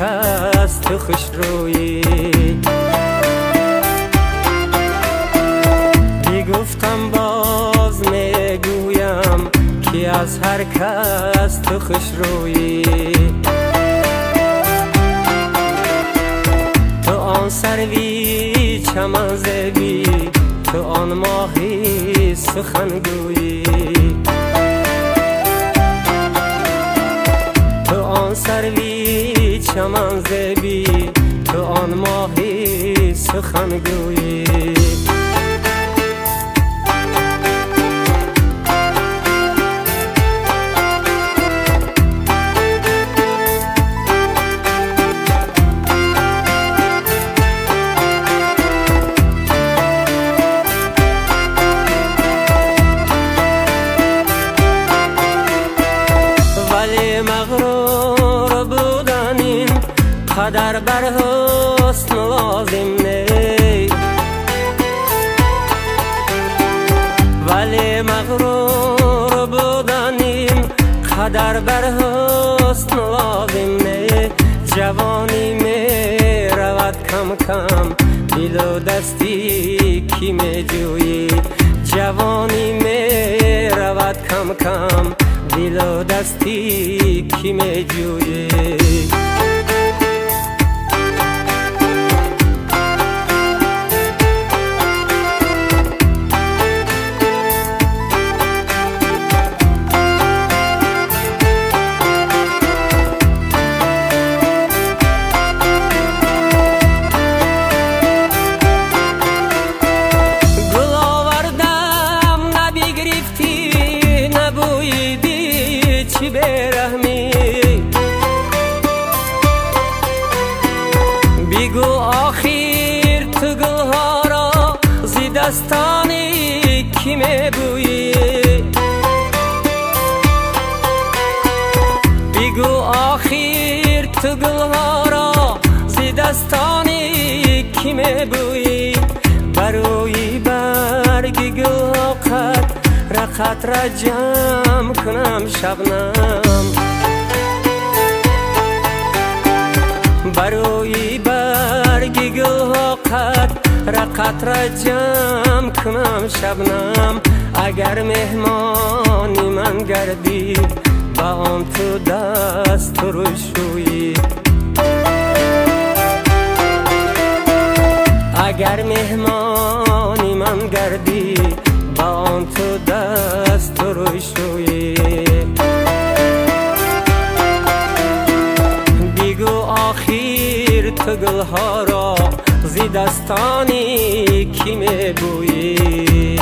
کس تو خوش رویی. گفتم باز میگویم که از هر کس تو خوش رویی. تو آن سروی چمن زیبی، تو آن ماهی سخنگویی. تو آن سروی چمن زیبی، تو آن ماهی سخنگویی. مغرور بودن این قدر بر حسن لازم نی، ولی مغرور بودن این قدر بر حسن لازم نی. جوانی می رود کم کم، دل و دستی کی می جویی. جوانی می رود کم کم، دل و دستی کی می جویی. گل آوردم نبگرفتی نبویدی چی برحمی. بگو آخر تو گلها را زی دستانی کی میبویی. بگو آخر تو گلها را زی دستانی کی میبویی. بروی برگ گلها قد را جمع کنم شبنم. بروی برگ گلها قد را جمع کنم شبنم. اگر مهمانی من گردی با آن تو دست روشویی. اگر مهمانی من گردی با آن تو دست روشویی. بگو آخر تو گلها را زی دستانی کی میبویی.